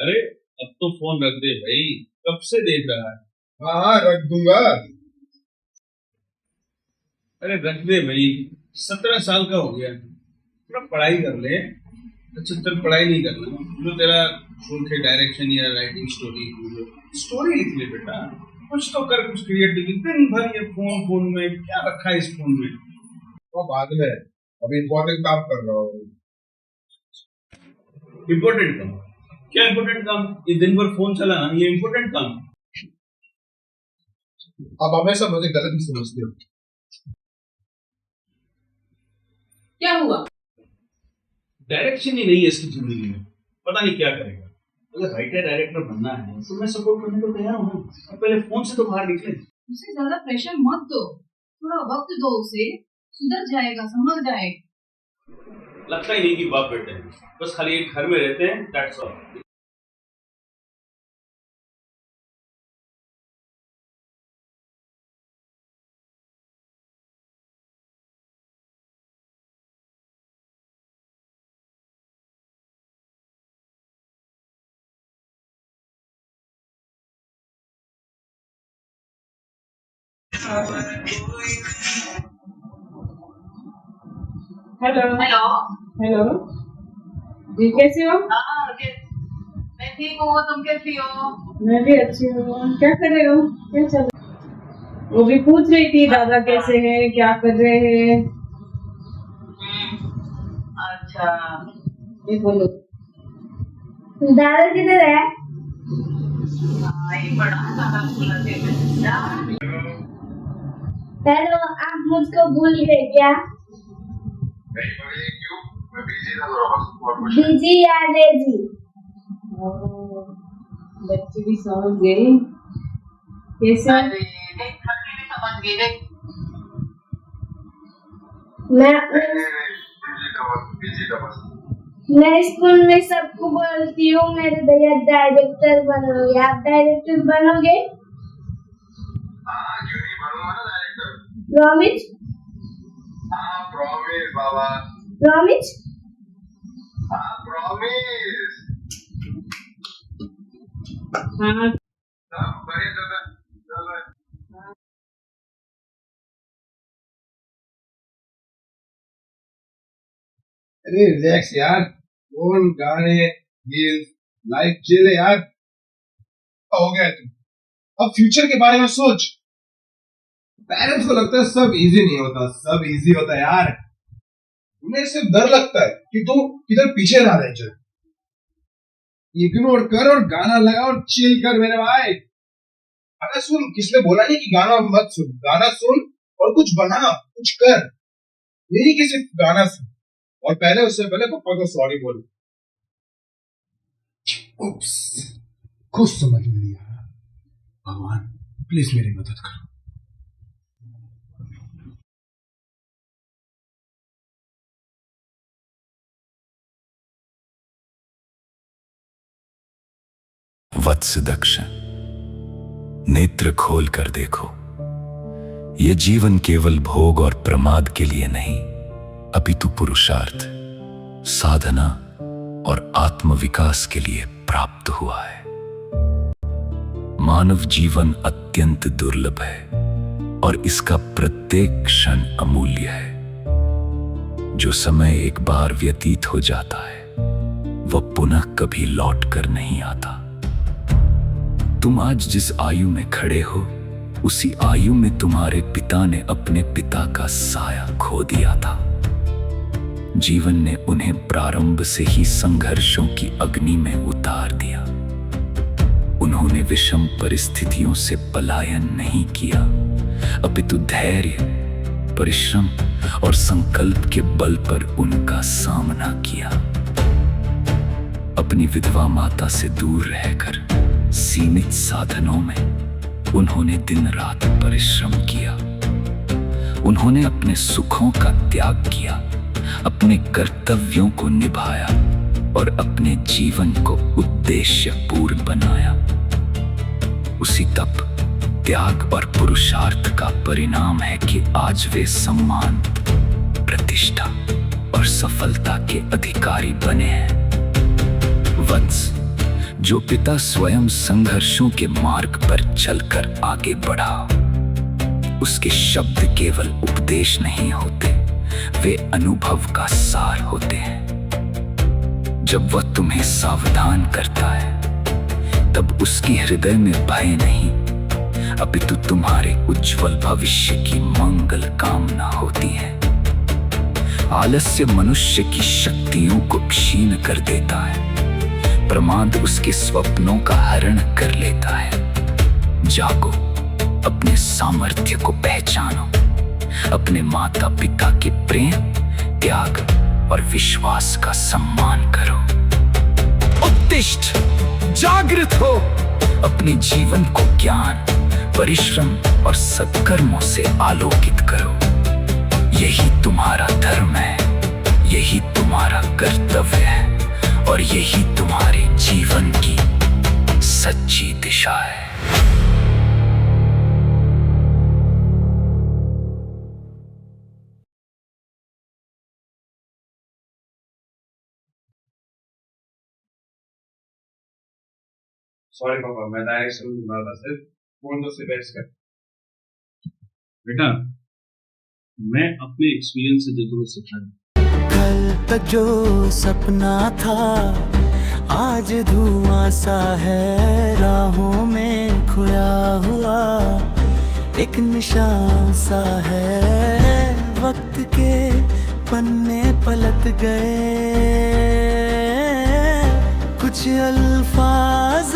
अरे अब तो फोन रख दे भाई, कब से देख रहा है। हाँ हाँ रख दूंगा। अरे रख दे भाई, 17 साल का हो गया, थोड़ा पढ़ाई कर ले। अच्छा चल पढ़ाई नहीं करना, जो तेरा शौक है डायरेक्शन या राइटिंग स्टोरी, स्टोरी लिख ले बेटा। कुछ तो कर, कुछ क्रिएटिविटी। दिन भर ये फोन फोन में क्या रखा है, इस फोन में। वो बाद में, अभी इम्पोर्टेंट काम कर रहा हूँ। इम्पोर्टेंट काम? क्या इम्पोर्टेंट काम? ये दिन भर फोन चलाना ये इम्पोर्टेंट काम? अब हमेशा मुझे गलत ही समझते हो। क्या हुआ? डायरेक्शन ही नहीं है इसकी जिंदगी में, पता नहीं क्या करेगा। अगर राइटर डायरेक्टर बनना है तो मैं सपोर्ट करने को तैयार हूँ। अब पहले फोन से तो बाहर निकले। उसे ज्यादा प्रेशर मत दो, थोड़ा वक्त दो उसे, सुधर जाएगा, संभल जाएगा। लगता ही नहीं कि बाप बेटे हैं, बस खाली एक घर में रहते हैं, that's all. Hello hello. Hello जी, कैसे हो? हाँ मैं ठीक हूँ, तुम कैसी हो? मैं भी अच्छी हूँ। क्या कर रहे हो? क्या चल रहा है? वो भी पूछ रही थी दादा कैसे हैं, क्या कर रहे हैं। अच्छा ये बोलो। दादा किधर है? ये बड़ा दादा बुलाते हैं। हेलो, आप मुझको भूल गए क्या? क्यों? मैं बिजी था थोड़ा, बस और कुछ नहीं। बिजी या लेजी? बच्ची भी समझ गई कैसे। अरे देख, खड़ी भी समझ गई देख। बिजी था बस। मैं स्कूल में सबको बोलती हूँ मेरे भैया डायरेक्टर बनोगे, आप डायरेक्टर बनोगे? हाँ क्यों नहीं बनूंगा ना डायरेक्टर। प्रॉमिस? हाँ प्रॉमिस बाबा। प्रॉमिस? हाँ प्रॉमिस। हाँ बढ़िया चल रहा है। अरे रिलैक्स यार, फोन गाने रील्स लाइफ चिल है यार। हो गया तू, अब फ्यूचर के बारे में सोच। पेरेंट्स को लगता है सब इजी नहीं होता, सब इजी होता है यार। उन्हें सिर्फ डर लगता है कि तू किधर पीछे ना रह जाए। इग्नोर कर और गाना लगा और चिल कर मेरे भाई। गाना सुन, किसने बोला नहीं कि गाना मत सुन। गाना सुन और कुछ बना, कुछ कर। यही कि सिर्फ गाना सुन और पहले उससे पहले पापा को सॉरी बोल। उप्स, कुछ समझ में नहीं आया। भगवान प्लीज मेरी मदद करो। वत्स दक्ष, नेत्र खोल कर देखो। ये जीवन केवल भोग और प्रमाद के लिए नहीं, अपितु पुरुषार्थ, साधना और आत्मविकास के लिए प्राप्त हुआ है। मानव जीवन अत्यंत दुर्लभ है और इसका प्रत्येक क्षण अमूल्य है। जो समय एक बार व्यतीत हो जाता है वह पुनः कभी लौट कर नहीं आता। तुम आज जिस आयु में खड़े हो, उसी आयु में तुम्हारे पिता ने अपने पिता का साया खो दिया था। जीवन ने उन्हें प्रारंभ से ही संघर्षों की अग्नि में उतार दिया। उन्होंने विषम परिस्थितियों से पलायन नहीं किया, अपितु धैर्य, परिश्रम और संकल्प के बल पर उनका सामना किया। अपनी विधवा माता से दूर रहकर सीमित साधनों में उन्होंने दिन रात परिश्रम किया। उन्होंने अपने सुखों का त्याग किया, अपने कर्तव्यों को निभाया और अपने जीवन को उद्देश्यपूर्ण बनाया। उसी तप, त्याग और पुरुषार्थ का परिणाम है कि आज वे सम्मान, प्रतिष्ठा और सफलता के अधिकारी बने हैं। वत्स, जो पिता स्वयं संघर्षों के मार्ग पर चलकर आगे बढ़ा। उसके शब्द केवल उपदेश नहीं होते, वे अनुभव का सार होते हैं। जब वह तुम्हें सावधान करता है तब उसकी हृदय में भय नहीं, अपितु तुम्हारे उज्जवल भविष्य की मंगल कामना होती है। आलस्य मनुष्य की शक्तियों को क्षीण कर देता है, प्रमाद उसके स्वप्नों का हरण कर लेता है। जागो, अपने सामर्थ्य को पहचानो, अपने माता पिता के प्रेम, त्याग और विश्वास का सम्मान करो। उत्तिष्ठ, जागृत हो, अपने जीवन को ज्ञान, परिश्रम और सत्कर्मों से आलोकित करो। यही तुम्हारा धर्म है, यही तुम्हारा कर्तव्य है और यही तुम्हारे जीवन की सच्ची दिशा है। सॉरी पापा, मैं डायरेक्शन नहीं बना रहा, सिर्फ फोन तो से बैठ कर। बेटा, मैं अपने एक्सपीरियंस से जो तुम्हें सिखा रहा हूं। कल तक जो सपना था आज धुआं सा है, राहों में खोया हुआ एक निशान सा है। वक्त के पन्ने पलट गए, कुछ अल्फाज